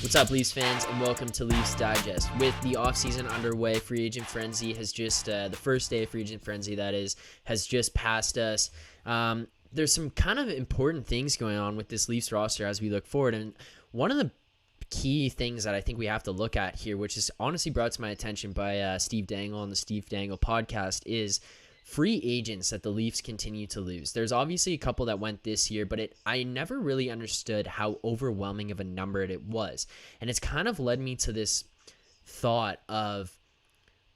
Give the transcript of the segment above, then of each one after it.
What's up, Leafs fans, and welcome to Leafs Digest. With the offseason underway, free agent frenzy has just, the first day of free agent frenzy, that is, has just passed us. There's some kind of important things going on with this Leafs roster as we look forward, and one of the key things that I think we have to look at here, which is honestly brought to my attention by Steve Dangle on the Steve Dangle podcast, is free agents that the Leafs continue to lose. There's obviously a couple that went this year, but I never really understood how overwhelming of a number it was. And it's kind of led me to this thought of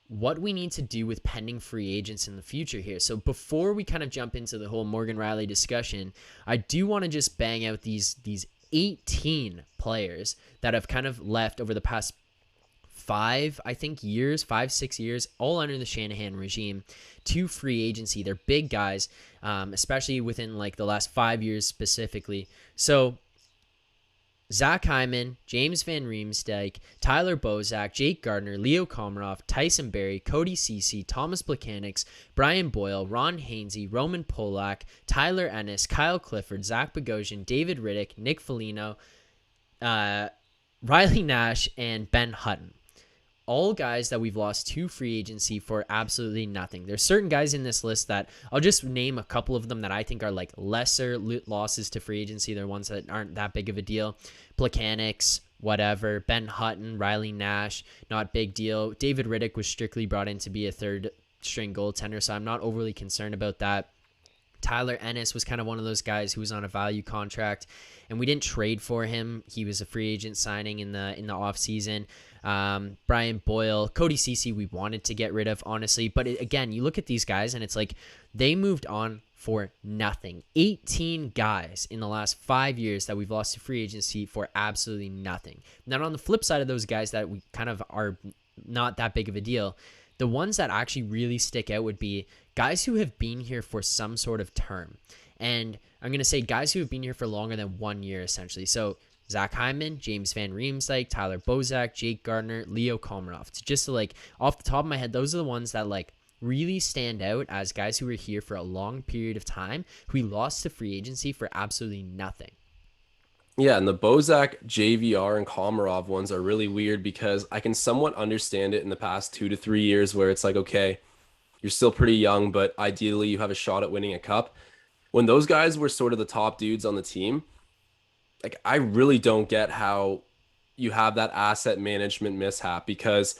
what we need to do with pending free agents in the future here. So before we kind of jump into the whole Morgan Rielly discussion, I do want to just bang out these 18 players that have kind of left over the past 6 years, all under the Shanahan regime, to free agency. They're big guys, especially within like the last 5 years specifically. So Zach Hyman, James Van Riemsdyk, Tyler Bozak, Jake Gardiner, Leo Komarov, Tyson Barrie, Cody Ceci, Thomas Plekanec, Brian Boyle, Ron Hainsey, Roman Polak, Tyler Ennis, Kyle Clifford, Zach Bogosian, David Riddick, Nick Foligno, Riley Nash, and Ben Hutton. All guys that we've lost to free agency for absolutely nothing. There's certain guys in this list that I'll just name a couple of them that I think are like lesser losses to free agency. They're ones that aren't that big of a deal. Plekanec, whatever. Ben Hutton, Riley Nash, not big deal. David Riddick was strictly brought in to be a third string goaltender, so I'm not overly concerned about that. Tyler Ennis was kind of one of those guys who was on a value contract, and we didn't trade for him. He was a free agent signing in the offseason. Brian Boyle, Cody Ceci, we wanted to get rid of, honestly. But again, you look at these guys, and it's like they moved on for nothing. 18 guys in the last 5 years that we've lost to free agency for absolutely nothing. Now, on the flip side of those guys that we kind of are not that big of a deal, the ones that actually really stick out would be guys who have been here for some sort of term. And I'm going to say guys who have been here for longer than 1 year, essentially. So Zach Hyman, James Van Riemsdyk, Tyler Bozak, Jake Gardiner, Leo Komarov. Just to like off the top of my head, those are the ones that like really stand out as guys who were here for a long period of time, who we lost to free agency for absolutely nothing. Yeah, and the Bozak, JVR, and Komarov ones are really weird because I can somewhat understand it in the past 2 to 3 years where it's like, okay, you're still pretty young, but ideally you have a shot at winning a cup. When those guys were sort of the top dudes on the team, like I really don't get how you have that asset management mishap because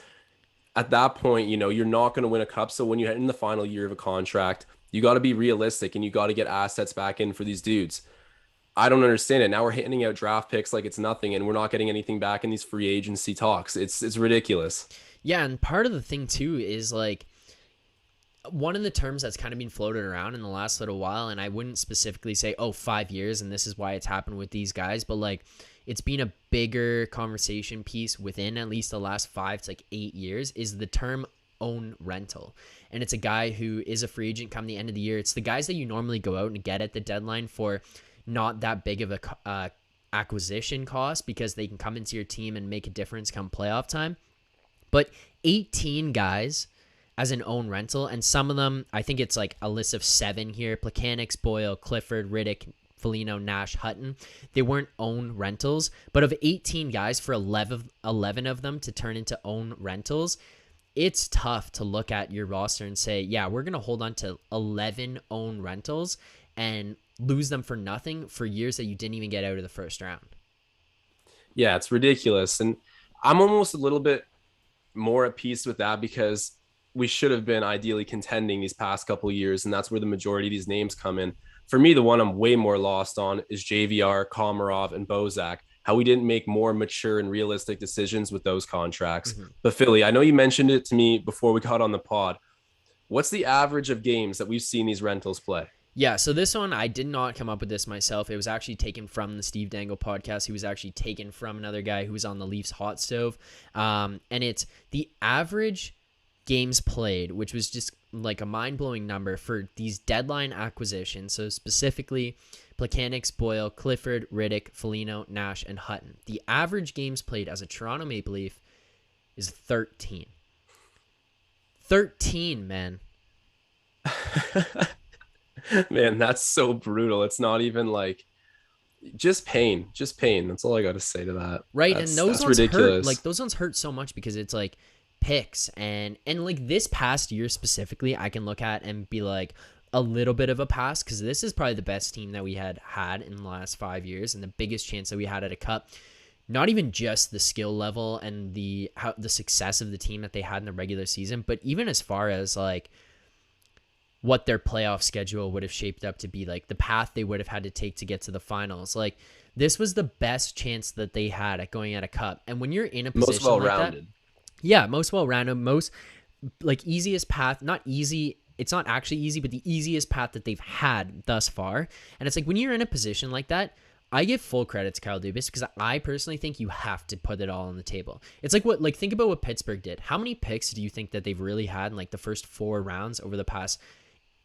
at that point, you're not going to win a cup. So when you're in the final year of a contract, you got to be realistic and you got to get assets back in for these dudes. I don't understand it. Now we're handing out draft picks like it's nothing, and we're not getting anything back in these free agency talks. It's ridiculous. Yeah, and part of the thing too is like one of the terms that's kind of been floated around in the last little while, and I wouldn't specifically say, 5 years, and this is why it's happened with these guys, but like it's been a bigger conversation piece within at least the last 5 to 8 years, is the term own rental. And it's a guy who is a free agent come the end of the year. It's the guys that you normally go out and get at the deadline for not that big of a acquisition cost because they can come into your team and make a difference come playoff time. But 18 guys as an own rental, and some of them, I think it's like a list of 7 here: Plekanec, Boyle, Clifford, Riddick, Foligno, Nash, Hutton. They weren't own rentals, but of 18 guys, for 11 of them to turn into own rentals, it's tough to look at your roster and say, yeah, we're going to hold on to 11 own rentals and lose them for nothing for years that you didn't even get out of the first round. Yeah, it's ridiculous. And I'm almost a little bit more at peace with that because we should have been ideally contending these past couple of years, and that's where the majority of these names come in. For me, the one I'm way more lost on is JVR, Komarov, and Bozak, how we didn't make more mature and realistic decisions with those contracts. Mm-hmm. But Philly, I know you mentioned it to me before we got on the pod. What's the average of games that we've seen these rentals play? Yeah, so this one, I did not come up with this myself. It was actually taken from the Steve Dangle podcast. He was actually taken from another guy who was on the Leafs hot stove. And it's the average games played, which was just like a mind-blowing number for these deadline acquisitions. So specifically, Plekanec, Boyle, Clifford, Riddick, Foligno, Nash, and Hutton. The average games played as a Toronto Maple Leaf is 13. 13, man. Man, that's so brutal. It's not even like Just pain, just pain. That's all I got to say to that. Right, and those That's ones hurt. Like ridiculous. those ones hurt so much because it's like picks and like this past year specifically, I can look at and be like a little bit of a pass because this is probably the best team that we had in the last 5 years and the biggest chance that we had at a cup. Not even just the skill level and the success of the team that they had in the regular season, but even as far as like what their playoff schedule would have shaped up to be, like the path they would have had to take to get to the finals. Like this was the best chance that they had at going at a cup. And when you're in a Most position like that, well-rounded. yeah, most well-rounded, most like easiest path, not easy. It's not actually easy, but the easiest path that they've had thus far. And it's like when you're in a position like that, I give full credit to Kyle Dubas because I personally think you have to put it all on the table. It's like think about what Pittsburgh did. How many picks do you think that they've really had in like the first 4 rounds over the past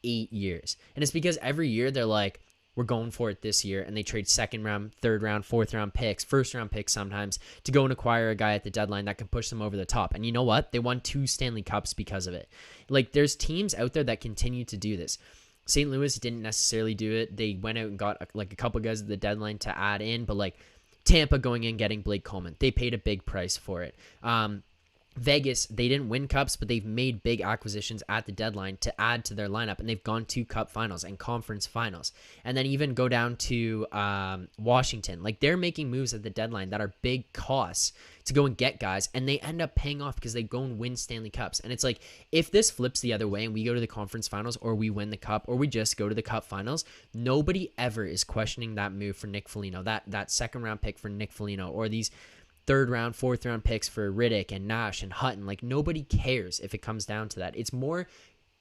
8 years? And it's because every year they're like, we're going for it this year, and they trade second round, third round, fourth round picks, first round picks sometimes to go and acquire a guy at the deadline that can push them over the top. And you know what? They won 2 Stanley Cups because of it. Like there's teams out there that continue to do this. St. Louis didn't necessarily do it. They went out and got like a couple guys at the deadline to add in, but like Tampa going in getting Blake Coleman, they paid a big price for it. Vegas, they didn't win cups, but they've made big acquisitions at the deadline to add to their lineup, and they've gone to cup finals and conference finals. And then even go down to Washington. Like they're making moves at the deadline that are big costs to go and get guys, and they end up paying off because they go and win Stanley Cups. And it's like, if this flips the other way and we go to the conference finals or we win the cup or we just go to the cup finals, nobody ever is questioning that move for Nick Foligno, that second round pick for Nick Foligno, or these third round, fourth round picks for Riddick and Nash and Hutton. Like nobody cares if it comes down to that. It's more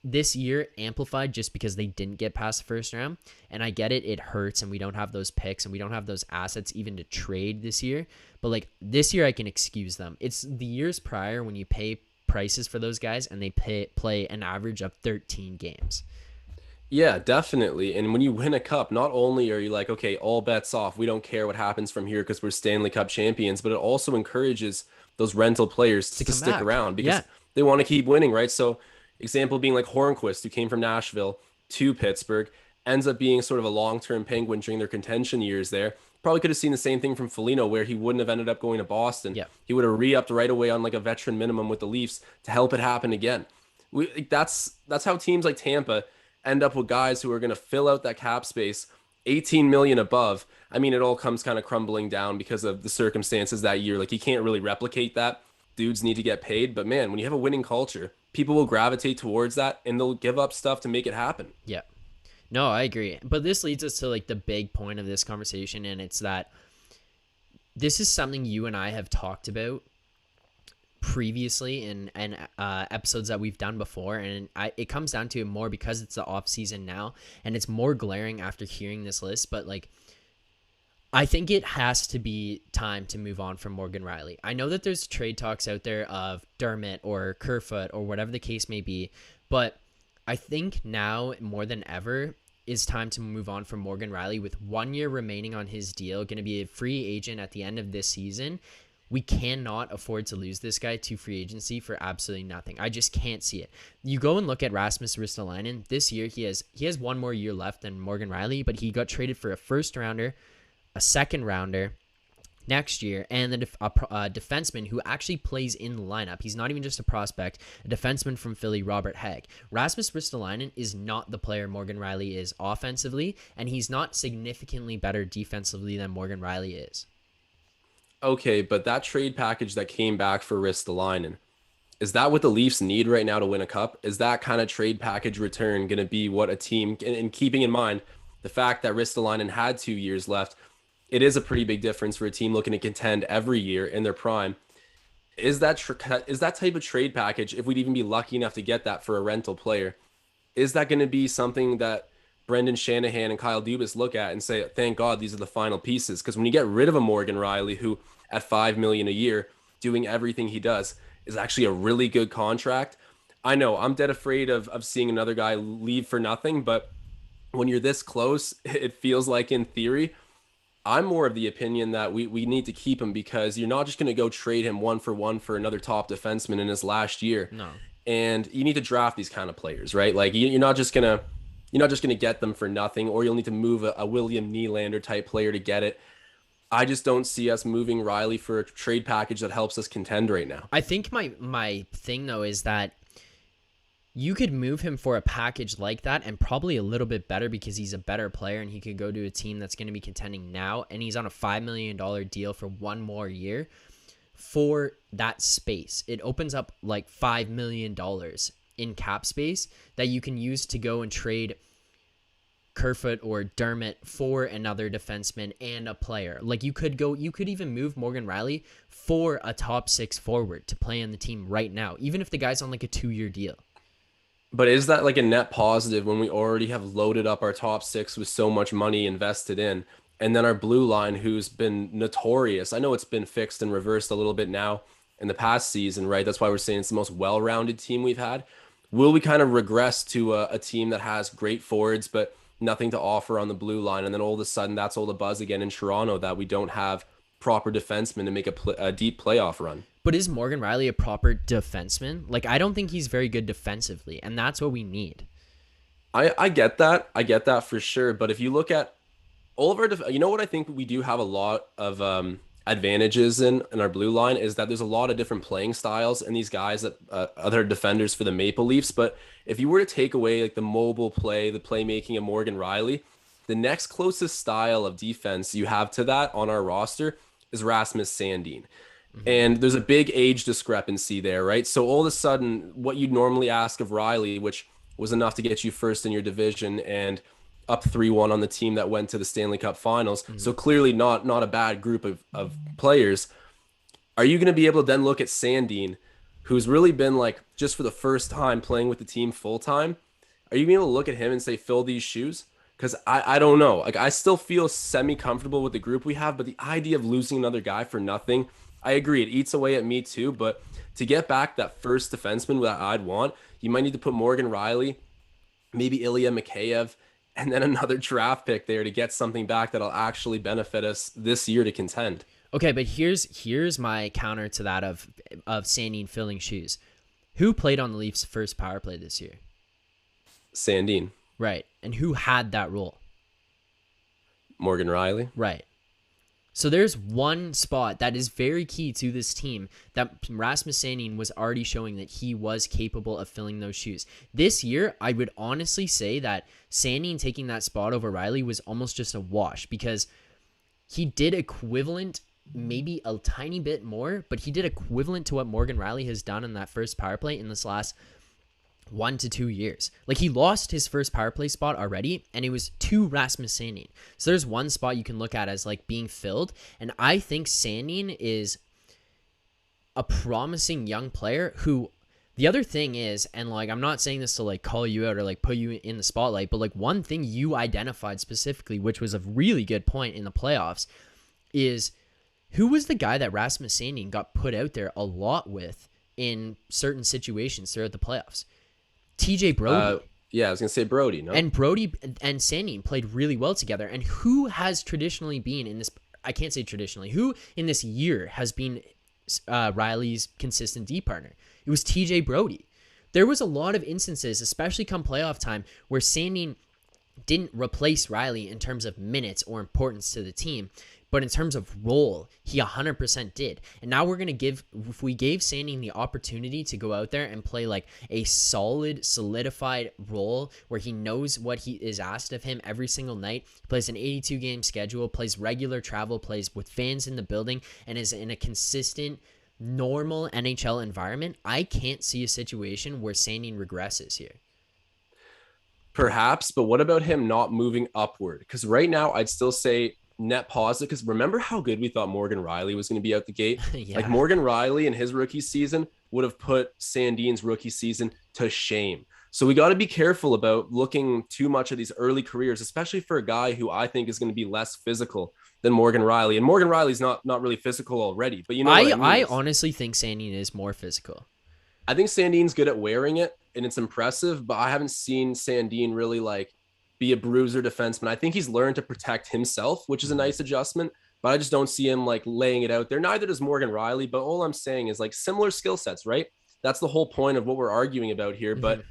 this year amplified just because they didn't get past the first round. And I get it. It hurts and we don't have those picks and we don't have those assets even to trade this year. But like this year I can excuse them. It's the years prior when you pay prices for those guys and they play an average of 13 games. Yeah, definitely. And when you win a cup, not only are you like, okay, all bets off, we don't care what happens from here because we're Stanley Cup champions, but it also encourages those rental players To to come stick back. around Yeah. because they want to keep winning, right? So, example being like Hornquist, who came from Nashville to Pittsburgh, ends up being sort of a long-term Penguin during their contention years there. Probably could have seen the same thing from Foligno, where he wouldn't have ended up going to Boston. Yeah. He would have re-upped right away on like a veteran minimum with the Leafs to help it happen again. That's how teams like Tampa end up with guys who are going to fill out that cap space 18 million above. I mean, it all comes kind of crumbling down because of the circumstances that year. Like you can't really replicate that. Dudes need to get paid, but man, when you have a winning culture, people will gravitate towards that and they'll give up stuff to make it happen. Yeah. No, I agree. But this leads us to like the big point of this conversation, and it's that this is something you and I have talked about previously in episodes that we've done before, and it comes down to it more because it's the off season now, and it's more glaring after hearing this list. But like, I think it has to be time to move on from Morgan Rielly. I know that there's trade talks out there of Dermott or Kerfoot or whatever the case may be, but I think now more than ever is time to move on from Morgan Rielly with 1 year remaining on his deal, going to be a free agent at the end of this season. We cannot afford to lose this guy to free agency for absolutely nothing. I just can't see it. You go and look at Rasmus Ristolainen. This year, he has 1 more year left than Morgan Rielly, but he got traded for a first rounder, a second rounder next year, and then a defenseman who actually plays in the lineup. He's not even just a prospect, a defenseman from Philly, Robert Hagg. Rasmus Ristolainen is not the player Morgan Rielly is offensively, and he's not significantly better defensively than Morgan Rielly is. Okay, but that trade package that came back for Ristolainen, is that what the Leafs need right now to win a cup? Is that kind of trade package return going to be what a team, and keeping in mind the fact that Ristolainen had 2 years left, it is a pretty big difference for a team looking to contend every year in their prime. Is that type of trade package, if we'd even be lucky enough to get that for a rental player, is that going to be something that Brendan Shanahan and Kyle Dubas look at and say, thank God these are the final pieces? Because when you get rid of a Morgan Rielly, who at 5 million a year, doing everything he does, is actually a really good contract. I know I'm dead afraid of seeing another guy leave for nothing, but when you're this close, it feels like in theory, I'm more of the opinion that we need to keep him because you're not just going to go trade him 1-for-1 for another top defenseman in his last year. No. And you need to draft these kind of players, right? Like you're not just going to You're not just going to get them for nothing, or you'll need to move a William Nylander type player to get it. I just don't see us moving Rielly for a trade package that helps us contend right now. I think my thing though is that you could move him for a package like that and probably a little bit better because he's a better player and he could go to a team that's going to be contending now, and he's on a $5 million deal for one more year for that space. It opens up like $5 million in cap space that you can use to go and trade Kerfoot or Dermott for another defenseman and a player. Like you could even move Morgan Rielly for a top 6 forward to play on the team right now, even if the guy's on like a 2-year deal. But is that like a net positive when we already have loaded up our top 6 with so much money invested in? And then our blue line, who's been notorious. I know it's been fixed and reversed a little bit now in the past season, right? That's why we're saying it's the most well-rounded team we've had. Will we kind of regress to a team that has great forwards, but nothing to offer on the blue line? And then all of a sudden, that's all the buzz again in Toronto that we don't have proper defensemen to make a deep playoff run. But is Morgan Rielly a proper defenseman? Like, I don't think he's very good defensively, and that's what we need. I get that. I get that for sure. But if you look at all of our, you know what I think we do have a lot of advantages in our blue line is that there's a lot of different playing styles and these guys that other defenders for the Maple Leafs. But if you were to take away like the mobile play, the playmaking of Morgan Rielly, the next closest style of defense you have to that on our roster is Rasmus Sandin. And there's a big age discrepancy there, right? So all of a sudden, what you'd normally ask of Rielly, which was enough to get you first in your division and up 3-1 on the team that went to the Stanley Cup Finals. So clearly not a bad group of players. Are you going to be able to then look at Sandin, who's really been like just for the first time playing with the team full time? Are you going to be able to look at him and say, fill these shoes? Because I don't know. Like I still feel semi-comfortable with the group we have, but the idea of losing another guy for nothing, I agree. It eats away at me too. But to get back that first defenseman that I'd want, you might need to put Morgan Rielly, maybe Ilya Mikheyev, and then another draft pick there to get something back that'll actually benefit us this year to contend. Okay, but here's my counter to that of Sandin filling shoes. Who played on the Leafs' first power play this year? Sandin. Right. And who had that role? Morgan Rielly. Right. So there's one spot that is very key to this team that Rasmus Sandin was already showing that he was capable of filling those shoes. This year, I would honestly say that Sandin taking that spot over Rielly was almost just a wash because he did equivalent, maybe a tiny bit more, but he did equivalent to what Morgan Rielly has done in that first power play in this last 1 to 2 years. Like he lost his first power play spot already, and it was to Rasmus Sandin. So there's one spot you can look at as like being filled, and I think Sandin is a promising young player who. The other thing is, and like I'm not saying this to like call you out or like put you in the spotlight, but like one thing you identified specifically, which was a really good point in the playoffs, is who was the guy that Rasmus Sandin got put out there a lot with in certain situations throughout the playoffs? TJ Brody. Yeah, I was going to say Brody, no? And Brody and Sandin played really well together. And who has traditionally been in this, I can't say traditionally, who in this year has been Rielly's consistent D partner? It was TJ Brody. There was a lot of instances, especially come playoff time, where Sandin didn't replace Rielly in terms of minutes or importance to the team, but in terms of role, he 100% did. And now we're going to if we gave Sandin the opportunity to go out there and play like a solid, solidified role where he knows what he is asked of him every single night, plays an 82-game schedule, plays regular travel, plays with fans in the building, and is in a consistent, normal NHL environment, I can't see a situation where Sandin regresses here. Perhaps, but what about him not moving upward? Because right now, I'd still say net positive, because remember how good we thought Morgan Rielly was going to be out the gate? Yeah. Like Morgan Rielly in his rookie season would have put Sandin's rookie season to shame. So we got to be careful about looking too much at these early careers, especially for a guy who I think is going to be less physical than Morgan Rielly. And Morgan Rielly's not really physical already, but you know what I mean? I honestly think Sandin is more physical. I think Sandin's good at wearing it, and it's impressive, but I haven't seen Sandin really like be a bruiser defenseman. I think he's learned to protect himself, which is a nice adjustment, but I just don't see him like laying it out there. Neither does Morgan Rielly, but all I'm saying is like similar skill sets, right? That's the whole point of what we're arguing about here. But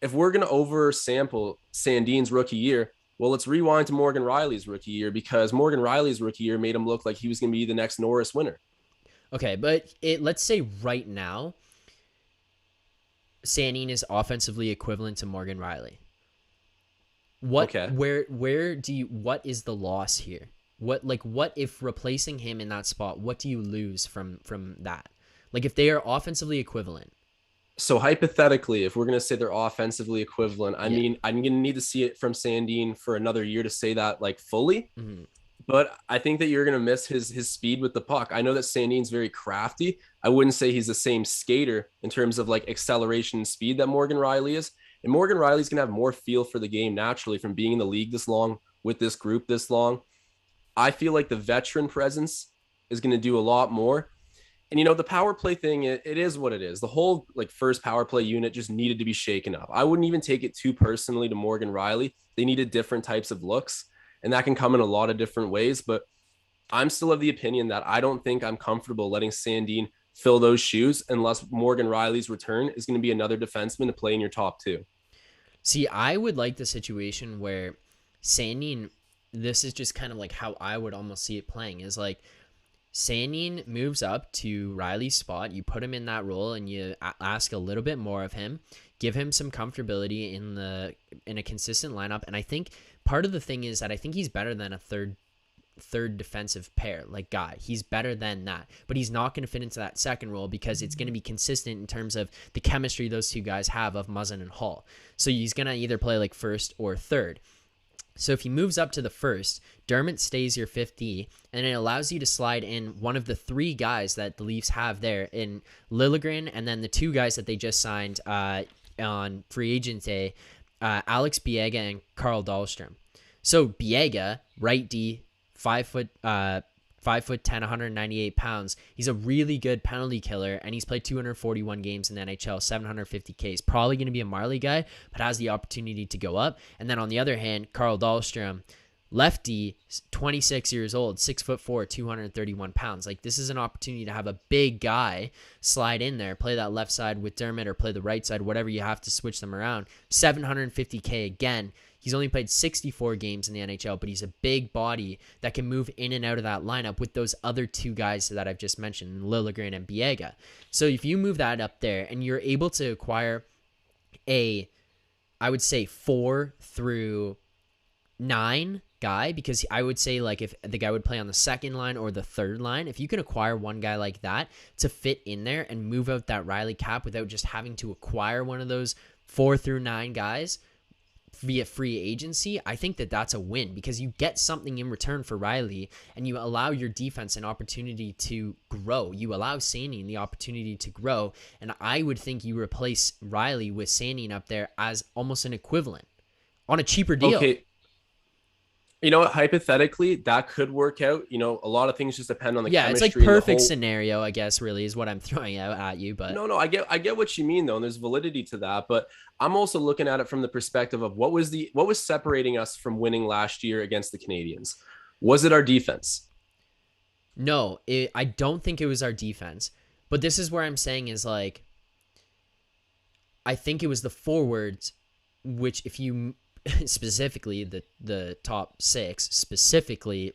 if we're going to oversample Sandin's rookie year, well, let's rewind to Morgan Rielly's rookie year, because Morgan Rielly's rookie year made him look like he was going to be the next Norris winner. Okay, but let's say right now, Sandin is offensively equivalent to Morgan Rielly. Okay. Where do you, what is the loss here? What if replacing him in that spot, what do you lose from that? Like if they are offensively equivalent. So hypothetically, if we're going to say they're offensively equivalent, I Yeah. mean, I'm going to need to see it from Sandin for another year to say that like fully. Mm-hmm. But I think that you're going to miss his speed with the puck. I know that Sandin's very crafty. I wouldn't say he's the same skater in terms of like acceleration and speed that Morgan Rielly is. And Morgan Rielly's going to have more feel for the game naturally from being in the league this long, with this group this long. I feel like the veteran presence is going to do a lot more. And the power play thing, it is what it is. The whole like first power play unit just needed to be shaken up. I wouldn't even take it too personally to Morgan Rielly. They needed different types of looks, and that can come in a lot of different ways. But I'm still of the opinion that I don't think I'm comfortable letting Sandin fill those shoes unless Morgan Rielly's return is going to be another defenseman to play in your top two. See, I would like the situation where Sandin, this is just kind of like how I would almost see it playing, is like Sandin moves up to Rielly's spot. You put him in that role and you ask a little bit more of him, give him some comfortability in a consistent lineup. And I think part of the thing is that I think he's better than a third defensive pair like guy. He's better than that, but he's not going to fit into that second role because it's going to be consistent in terms of the chemistry those two guys have of Muzzin and Hall. So he's going to either play like first or third. So if he moves up to the first, Dermott stays your 50, and it allows you to slide in one of the three guys that the Leafs have there in Liljegren, and then the two guys that they just signed on free agent day, Alex Biega and Carl Dahlstrom. So Biega, right D, 5'10", 198 pounds. He's a really good penalty killer, and he's played 241 games in the NHL, 750 Ks. Probably going to be a Marley guy, but has the opportunity to go up. And then on the other hand, Carl Dahlstrom, lefty, 26 years old, 6'4", 231 pounds. Like, this is an opportunity to have a big guy slide in there, play that left side with Dermott or play the right side, whatever you have to switch them around. 750K again. He's only played 64 games in the NHL, but he's a big body that can move in and out of that lineup with those other two guys that I've just mentioned, Liljegren and Biega. So if you move that up there and you're able to acquire I would say 4 through 9 guy, because I would say like if the guy would play on the second line or the third line, if you can acquire one guy like that to fit in there and move out that Rielly cap without just having to acquire one of those 4 through 9 guys via free agency, I think that that's a win because you get something in return for Rielly and you allow your defense an opportunity to grow. You allow Sandin the opportunity to grow, and I would think you replace Rielly with Sandin up there as almost an equivalent on a cheaper deal. Okay. You know what? Hypothetically, that could work out. A lot of things just depend on the Yeah, it's chemistry. like And the perfect whole. scenario, I guess, really is what I'm throwing out at you. But No, I get what you mean though, and there's validity to that. But I'm also looking at it from the perspective of what was separating us from winning last year against the Canadians. Was it our defense? no, I don't think it was our defense. But this is where I'm saying is like, I think it was the forwards, which if you specifically the top 6, specifically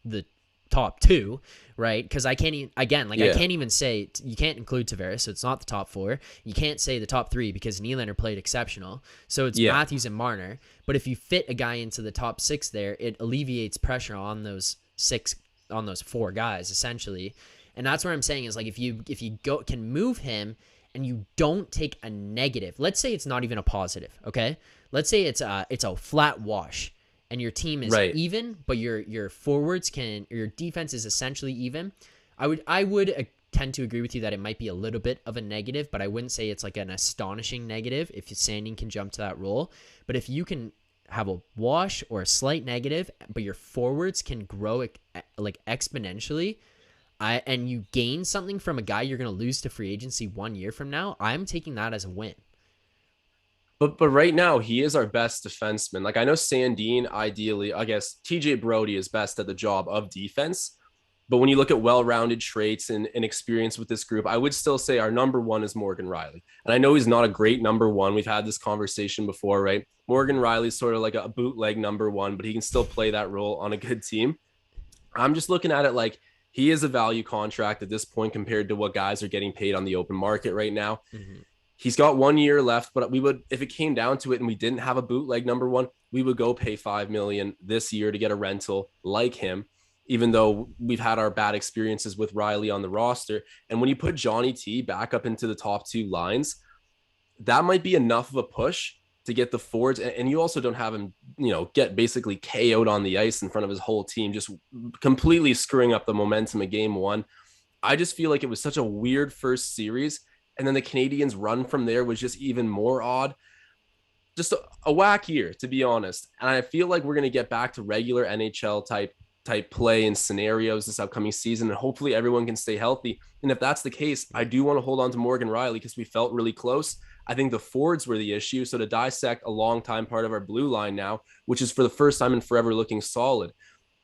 the top 2, right? Because I can't even, again, like, I Yeah. can't even say, you can't include Tavares, so it's not the top 4. You can't say the top 3 because Nylander played exceptional. So it's Yeah. Matthews and Marner. But if you fit a guy into the top 6 there, it alleviates pressure on those 4 guys, essentially. And that's where I'm saying is like, if you can move him and you don't take a negative, let's say it's not even a positive, okay? Let's say it's a flat wash and your team is Right. even, but your forwards your defense is essentially even. I would tend to agree with you that it might be a little bit of a negative, but I wouldn't say it's like an astonishing negative if Sandin can jump to that role. But if you can have a wash or a slight negative, but your forwards can grow like exponentially, and you gain something from a guy you're going to lose to free agency 1 year from now, I'm taking that as a win. But right now he is our best defenseman. Like I know Sandin, ideally, I guess TJ Brody is best at the job of defense. But when you look at well-rounded traits and experience with this group, I would still say our number one is Morgan Rielly. And I know he's not a great number one. We've had this conversation before, right? Morgan Rielly's sort of like a bootleg number one, but he can still play that role on a good team. I'm just looking at it like he is a value contract at this point compared to what guys are getting paid on the open market right now. Mm-hmm. He's got 1 year left, but we would, if it came down to it and we didn't have a bootleg number one, we would go pay $5 million this year to get a rental like him, even though we've had our bad experiences with Rielly on the roster. And when you put Johnny T back up into the top two lines, that might be enough of a push to get the forwards. And you also don't have him, get basically KO'd on the ice in front of his whole team, just completely screwing up the momentum of game one. I just feel like it was such a weird first series. And then the Canadians' run from there was just even more odd. Just a whack year, to be honest. And I feel like we're going to get back to regular NHL type play and scenarios this upcoming season. And hopefully everyone can stay healthy. And if that's the case, I do want to hold on to Morgan Rielly because we felt really close. I think the forwards were the issue. So to dissect a long time part of our blue line now, which is for the first time in forever looking solid,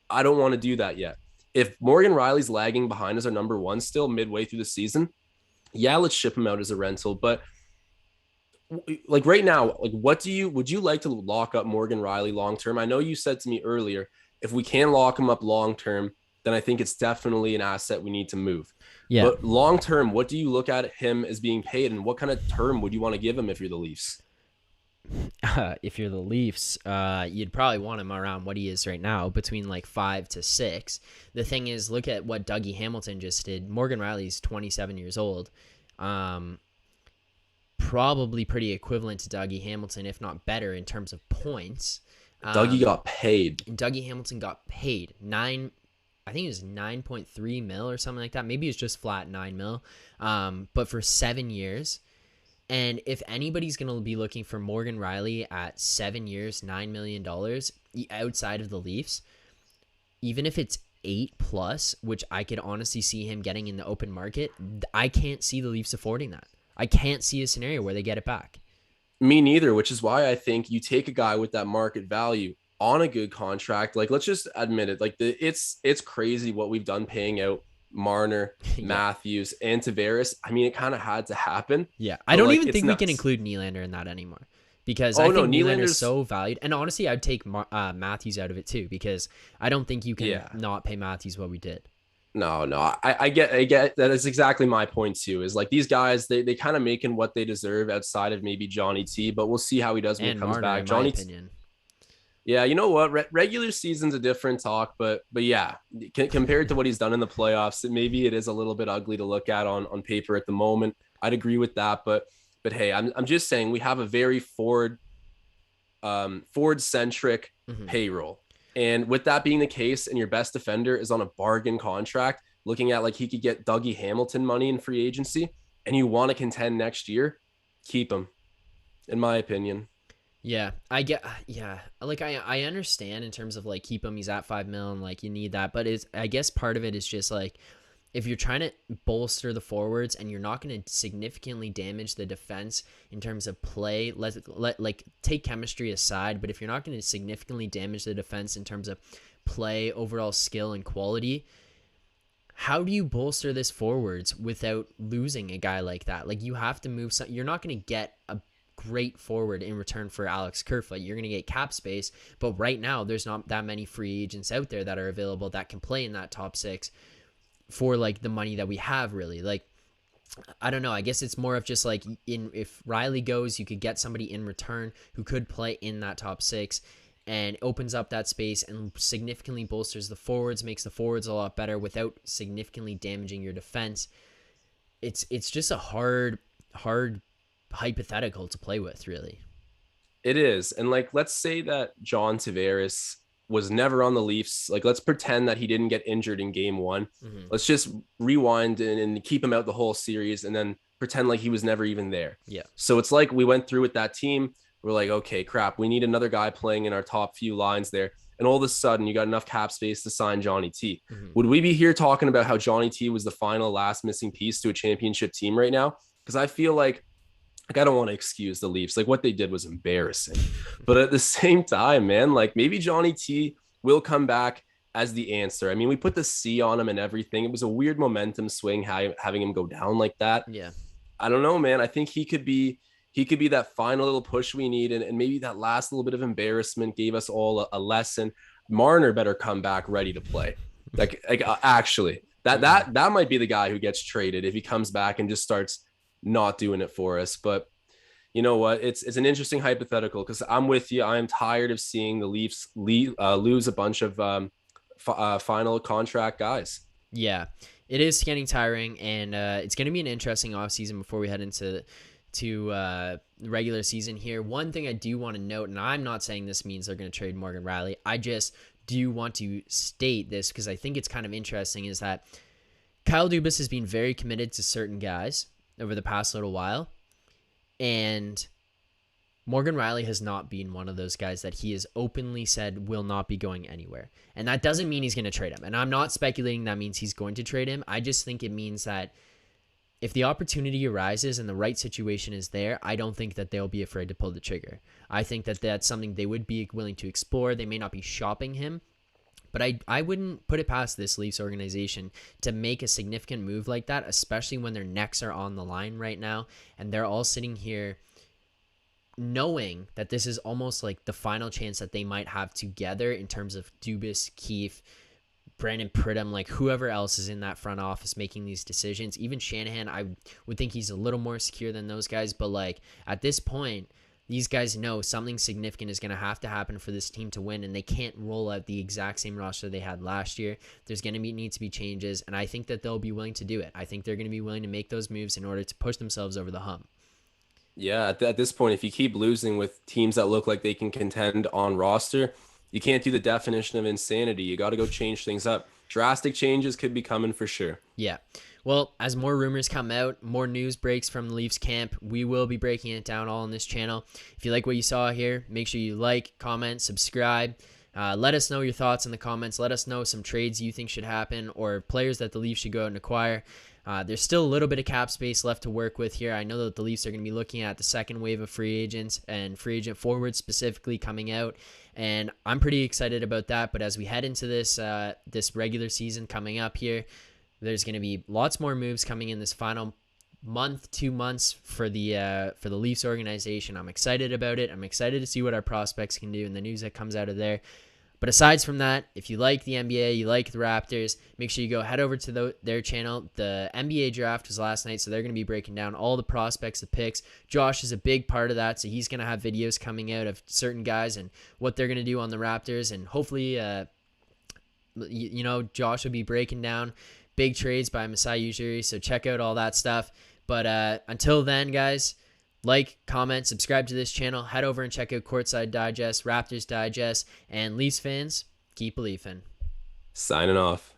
I don't want to do that yet. If Morgan Rielly's lagging behind as our number one still midway through the season, yeah, let's ship him out as a rental. But like right now, like would you like to lock up Morgan Rielly long term? I know you said to me earlier, if we can lock him up long term, then I think it's definitely an asset we need to move. Yeah. But long term, what do you look at him as being paid, and what kind of term would you want to give him if you're the Leafs? If you're the Leafs, you'd probably want him around what he is right now, between like 5 to 6. The thing is, look at what Dougie Hamilton just did. Morgan Rielly's 27 years old. Probably pretty equivalent to Dougie Hamilton, if not better in terms of points. Dougie got paid. And Dougie Hamilton got paid I think it was 9.3 mil or something like that. Maybe it was just flat 9 mil. But for 7 years. And if anybody's going to be looking for Morgan Rielly at 7 years, $9 million outside of the Leafs, even if it's 8 plus, which I could honestly see him getting in the open market, I can't see the Leafs affording that. I can't see a scenario where they get it back. Me neither, which is why I think you take a guy with that market value on a good contract. Like, let's just admit it. Like it's crazy what we've done paying out Marner, Yeah. Matthews, and Tavares. I mean, it kind of had to happen. Yeah, I don't even think nuts. we can include Nylander in that anymore because Oh, I no, think Nylander's Nylander's so valued. And honestly, I'd take Matthews out of it too because I don't think you can not pay Matthews what we did. No, I get that is exactly my point too. Is like these guys, they kind of making what they deserve outside of maybe Johnny T, but we'll see how he does when And he comes Marner, back. in Johnny my T, opinion. yeah, you know what? Regular season's a different talk, but yeah, compared to what he's done in the playoffs, maybe it is a little bit ugly to look at on paper at the moment. I'd agree with that, but hey, I'm just saying we have a very forward centric payroll. And with that being the case, and your best defender is on a bargain contract, looking at like he could get Dougie Hamilton money in free agency, and you want to contend next year, keep him, in my opinion. Yeah, like I understand in terms of like keep him, he's at 5 mil and like you need that, but I guess part of it is just like if you're trying to bolster the forwards and you're not going to significantly damage the defense in terms of play, like take chemistry aside, but if you're not going to significantly damage the defense in terms of play, overall skill and quality, how do you bolster this forwards without losing a guy like that? Like you have to move you're not going to get a great forward in return for Alex Kerfoot. You're going to get cap space, but right now there's not that many free agents out there that are available that can play in that top 6 for like the money that we have, really. Like I don't know, I guess it's more of just like if Rielly goes, you could get somebody in return who could play in that top 6 and opens up that space and significantly bolsters the forwards, makes the forwards a lot better without significantly damaging your defense. It's just a hard hypothetical to play with, really. It is. And like, let's say that John Tavares was never on the Leafs. Like, let's pretend that he didn't get injured in game 1. Let's just rewind and keep him out the whole series and then pretend like he was never even there. Yeah. So it's like we went through with that team. We're like, okay, crap, we need another guy playing in our top few lines there. And all of a sudden, you got enough cap space to sign Johnny T. Would we be here talking about how Johnny T was the final last missing piece to a championship team right now? Because I feel like I don't want to excuse the Leafs. Like what they did was embarrassing. But at the same time, man, like maybe Johnny T will come back as the answer. I mean, we put the C on him and everything. It was a weird momentum swing having him go down like that. Yeah. I don't know, man. I think he could be that final little push we need, and maybe that last little bit of embarrassment gave us all a lesson. Marner better come back ready to play. Actually, that might be the guy who gets traded if he comes back and just starts not doing it for us. But you know what? It's an interesting hypothetical because I'm with you. I am tired of seeing the Leafs lose a bunch of final contract guys. Yeah, it is getting tiring, and it's going to be an interesting offseason before we head into regular season here. One thing I do want to note, and I'm not saying this means they're going to trade Morgan Rielly. I just do want to state this because I think it's kind of interesting, is that Kyle Dubas has been very committed to certain guys over the past little while, and Morgan Rielly has not been one of those guys that he has openly said will not be going anywhere. And that doesn't mean he's going to trade him. And I'm not speculating that means he's going to trade him. I just think it means that if the opportunity arises and the right situation is there, I don't think that they'll be afraid to pull the trigger. I think that that's something they would be willing to explore. They may not be shopping him, but I wouldn't put it past this Leafs organization to make a significant move like that, especially when their necks are on the line right now and they're all sitting here knowing that this is almost like the final chance that they might have together in terms of Dubas, Keefe, Brandon Pridham, like whoever else is in that front office making these decisions. Even Shanahan, I would think he's a little more secure than those guys. But like at this point, these guys know something significant is going to have to happen for this team to win, and they can't roll out the exact same roster they had last year. There's going to need to be changes, and I think that they'll be willing to do it. I think they're going to be willing to make those moves in order to push themselves over the hump. Yeah, at this point, if you keep losing with teams that look like they can contend on roster, you can't do the definition of insanity. You got to go change things up. Drastic changes could be coming for sure. Yeah. Well, as more rumors come out, more news breaks from the Leafs camp, we will be breaking it down all on this channel. If you like what you saw here, make sure you like, comment, subscribe. Let us know your thoughts in the comments. Let us know some trades you think should happen or players that the Leafs should go out and acquire. There's still a little bit of cap space left to work with here. I know that the Leafs are going to be looking at the second wave of free agents and free agent forwards specifically coming out, and I'm pretty excited about that. But as we head into this regular season coming up here, there's going to be lots more moves coming in this final month, 2 months for the Leafs organization. I'm excited about it. I'm excited to see what our prospects can do and the news that comes out of there. But aside from that, if you like the NBA, you like the Raptors, make sure you go head over to their channel. The NBA draft was last night, so they're going to be breaking down all the prospects, the picks. Josh is a big part of that, so he's going to have videos coming out of certain guys and what they're going to do on the Raptors. And hopefully, Josh will be breaking down big trades by Masai Ujiri, so check out all that stuff. But until then, guys, like, comment, subscribe to this channel. Head over and check out Courtside Digest, Raptors Digest, and Leafs fans, keep believing. Signing off.